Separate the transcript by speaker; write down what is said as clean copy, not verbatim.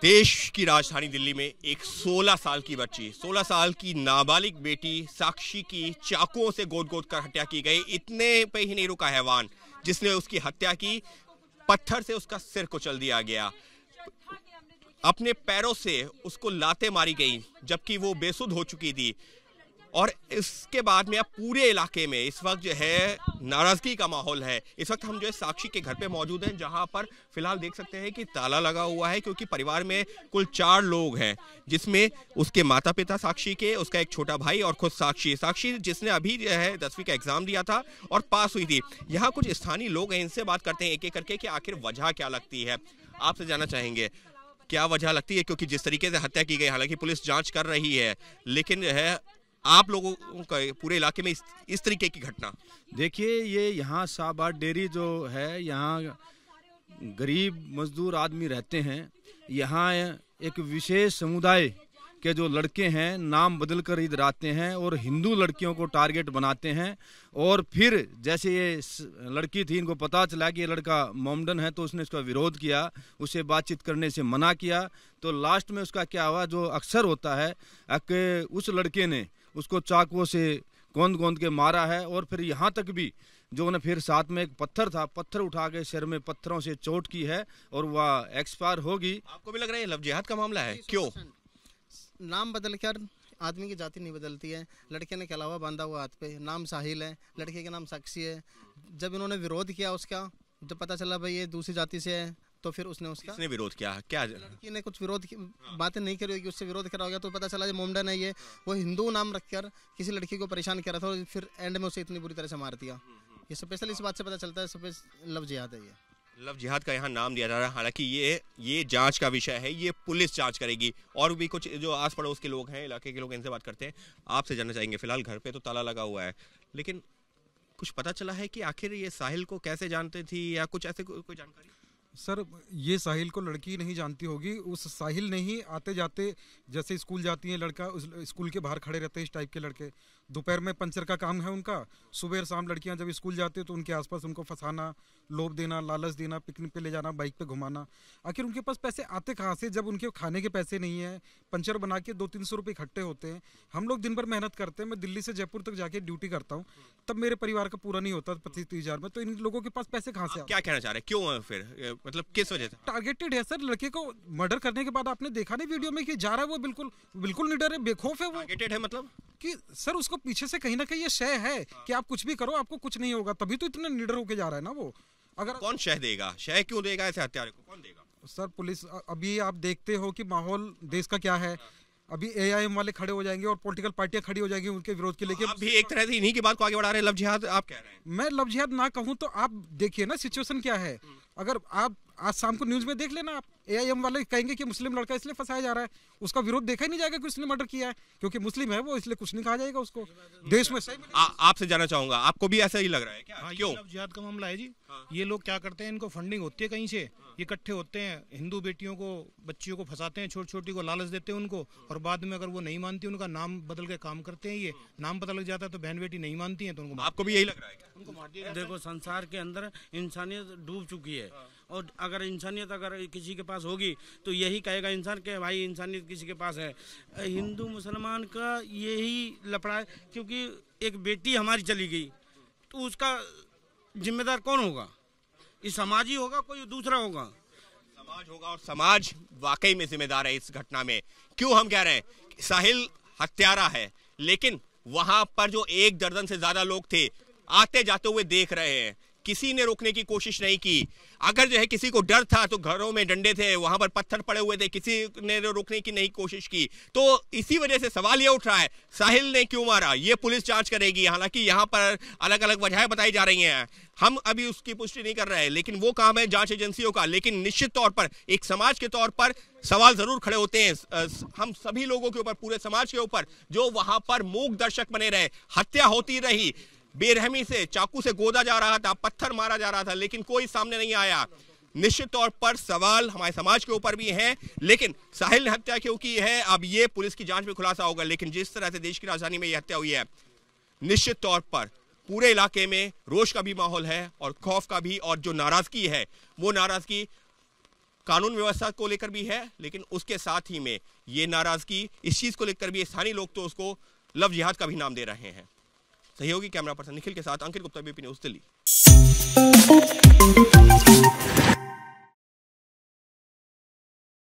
Speaker 1: देश की राजधानी दिल्ली में एक 16 साल की बच्ची, 16 साल की नाबालिग बेटी साक्षी की चाकुओं से गोद-गोद कर हत्या की गई। इतने पे ही नहीं रुका हैवान जिसने उसकी हत्या की, पत्थर से उसका सिर कुचल दिया गया। अपने पैरों से उसको लातें मारी गई जबकि वो बेसुध हो चुकी थी। और इसके बाद में अब पूरे इलाके में इस वक्त जो है नाराजगी का माहौल है। इस वक्त हम जो है साक्षी के घर पे मौजूद हैं, जहां पर फिलहाल देख सकते हैं कि ताला लगा हुआ है, क्योंकि परिवार में कुल 4 लोग हैं, जिसमें उसके माता पिता साक्षी के, उसका एक छोटा भाई और खुद साक्षी जिसने अभी जो है 10वीं का एग्जाम दिया था और पास हुई थी। यहाँ कुछ स्थानीय लोग हैं, इनसे बात करते हैं एक एक करके कि आखिर वजह क्या लगती है। आपसे जानना चाहेंगे क्या वजह लगती है, क्योंकि जिस तरीके से हत्या की गई, हालांकि पुलिस जांच कर रही है, लेकिन जो है आप लोगों का पूरे इलाके में इस तरीके की घटना।
Speaker 2: देखिए, ये यहाँ शाहबाद डेयरी जो है, यहाँ गरीब मजदूर आदमी रहते हैं। यहाँ एक विशेष समुदाय के जो लड़के हैं नाम बदल कर इधर आते हैं और हिंदू लड़कियों को टारगेट बनाते हैं। और फिर जैसे ये लड़की थी, इनको पता चला कि ये लड़का मोमडन है, तो उसने इसका विरोध किया, उससे बातचीत करने से मना किया। तो लास्ट में उसका क्या हुआ, जो अक्सर होता है कि उस लड़के ने उसको चाकुओं से गोंद के मारा है। और फिर यहाँ तक भी जो उन्हें फिर साथ में एक पत्थर था, पत्थर उठा के सिर में पत्थरों से चोट की है और वह एक्सपायर होगी।
Speaker 1: आपको भी लग रहा है लव जिहाद का मामला है? क्यों?
Speaker 3: नाम बदल कर आदमी की जाति नहीं बदलती है। लड़के ने कलावा बांधा हुआ हाथ पे, नाम साहिल है, लड़के का नाम साक्षी है। जब इन्होंने विरोध किया उसका, जब पता चला भाई ये दूसरी जाति से है, तो फिर उसने उसका
Speaker 1: विरोध किया। क्या
Speaker 3: लड़की ने कुछ विरोध बातें नहीं करी होगी, उससे विरोध करा हो गया, तो पता चला ये मोमडन है, ये वो हिंदू नाम रखकर किसी लड़की को परेशान कर रहा था और फिर एंड में उसे इतनी बुरी तरह से मार दिया। ये स्पेशल इस बात से पता चलता है स्पेशल लव जिहाद है। ये
Speaker 1: लव जिहाद का यहाँ नाम दिया जा रहा है, हालांकि ये जांच का विषय है, ये पुलिस जांच करेगी। और भी कुछ जो आस पड़ोस के लोग हैं, इलाके के लोग, इनसे बात करते हैं। आपसे जानना चाहेंगे, फिलहाल घर पे तो ताला लगा हुआ है, लेकिन कुछ पता चला है कि आखिर ये साहिल को कैसे जानते थी या कुछ ऐसे कोई जानकारी?
Speaker 4: सर, ये साहिल को लड़की नहीं जानती होगी। उस साहिल ने ही आते जाते, जैसे स्कूल जाती है लड़का, उस स्कूल के बाहर खड़े रहते हैं इस टाइप के लड़के। दोपहर में पंचर का काम है उनका, सुबह और शाम लड़कियां जब स्कूल जाती है तो उनके आसपास उनको फंसाना, लोभ देना, लालच देना, पिकनिक पे ले जाना, बाइक पे घुमाना। आखिर उनके पास पैसे आते कहाँ से, जब उनके खाने के पैसे नहीं है? पंचर बना के 200-300 रुपये इकट्ठे होते हैं। हम लोग दिन भर मेहनत करते हैं, मैं दिल्ली से जयपुर तक जाके ड्यूटी करता हूँ, तब मेरे परिवार का पूरा नहीं होता 25-30 हज़ार में। तो इन लोगों के पास पैसे कहाँ से?
Speaker 1: क्या कहना चाह रहे हैं, क्यों फिर, मतलब किस वजह से
Speaker 4: टारगेटेड है सर? लड़के को मर्डर करने के बाद आपने देखा नहीं वीडियो में कि जा रहा है वो बिल्कुल निडर है, बेखौफ है। वो
Speaker 1: टारगेटेड है मतलब
Speaker 4: कि सर उसको पीछे से कहीं ना कहीं ये शय है कि आप कुछ भी करो आपको कुछ नहीं होगा, तभी तो इतना निडर होके जा रहा है ना वो। अगर
Speaker 1: कौन शय देगा, शय क्यों देगा ऐसे हत्यारे को, कौन देगा?
Speaker 4: सर पुलिस, अभी आप देखते हो कि माहौल देश का क्या है। अभी AIM वाले खड़े हो जाएंगे और पॉलिटिकल पार्टियां खड़ी हो जाएंगी उनके विरोध के लिए।
Speaker 1: आप भी एक तरह से इन्हीं की बात को आगे बढ़ा रहे हैं, लव जिहाद आप कह रहे हैं।
Speaker 4: मैं लव जिहाद ना कहूं तो आप देखिए ना सिचुएशन क्या है। अगर आप आज शाम को न्यूज में देख लेना, आप AIM वाले कहेंगे कि मुस्लिम लड़का इसलिए फंसाया जा रहा है, उसका विरोध देखा ही नहीं जाएगा कि उसने मर्डर किया है, क्योंकि मुस्लिम है वो, इसलिए कुछ नहीं कहा जाएगा उसको देश में।
Speaker 1: आपसे जानना चाहूंगा, आपको भी ऐसा ही लग रहा है क्या?
Speaker 5: हाँ,
Speaker 1: क्यों?
Speaker 5: लव जिहाद का मामला है जी। ये लोग क्या करते हैं, इनको फंडिंग होती है कहीं से, ये इकट्ठे होते हैं, हिंदू बेटियों को, बच्चियों को फंसाते हैं, छोटी छोटी को लालच देते हैं उनको, और बाद में अगर वो नहीं मानती उनका नाम बदल के काम करते हैं। ये नाम पता लग जाता है तो बहन बेटी नहीं मानती है तो उनको।
Speaker 1: आपको भी यही लग रहा है क्या?
Speaker 5: उनको मार दिया।
Speaker 6: देखो, संसार के अंदर इंसानियत डूब चुकी है, और अगर इंसानियत अगर किसी के पास होगी तो यही कहेगा इंसान के भाई इंसानियत किसी के पास है। हिंदू मुसलमान का यही लफड़ा है, क्योंकि एक बेटी हमारी चली गई तो उसका जिम्मेदार कौन होगा? ये समाज ही होगा, कोई दूसरा होगा?
Speaker 1: समाज होगा, और समाज वाकई में जिम्मेदार है इस घटना में। क्यों हम कह रहे हैं साहिल हत्यारा है, लेकिन वहां पर जो 1 दर्जन से ज्यादा लोग थे आते जाते हुए देख रहे हैं, किसी ने रोकने की कोशिश नहीं की। अगर जो है किसी को डर था तो घरों में डंडे थे, वहां पर पत्थर पड़े हुए थे, किसी ने रोकने की नहीं कोशिश की। तो इसी वजह से सवाल ये उठ रहा है साहिल ने क्यों मारा, ये पुलिस जांच करेगी। हालांकि यहाँ पर अलग अलग वजहें बताई जा रही हैं, हम अभी उसकी पुष्टि नहीं कर रहे हैं, लेकिन वो काम है जांच एजेंसियों का। लेकिन निश्चित तौर पर एक समाज के तौर पर सवाल जरूर खड़े होते हैं हम सभी लोगों के ऊपर, पूरे समाज के ऊपर, जो वहां पर मूक दर्शक बने रहे। हत्या होती रही, बेरहमी से चाकू से गोदा जा रहा था, पत्थर मारा जा रहा था, लेकिन कोई सामने नहीं आया। निश्चित तौर पर सवाल हमारे समाज के ऊपर भी है, लेकिन साहिल ने हत्या क्यों की है अब ये पुलिस की जांच में खुलासा होगा। लेकिन जिस तरह से देश की राजधानी में ये हत्या हुई है, निश्चित तौर पर पूरे इलाके में रोष का भी माहौल है और खौफ का भी, और जो नाराजगी है वो नाराजगी कानून व्यवस्था को लेकर भी है, लेकिन उसके साथ ही में ये नाराजगी इस चीज को लेकर भी स्थानीय लोग तो उसको लव जिहाद का भी नाम दे रहे हैं। सहयोगी कैमरा पर्सन निखिल के साथ अंकित गुप्ता, बीपी न्यूज़, दिल्ली।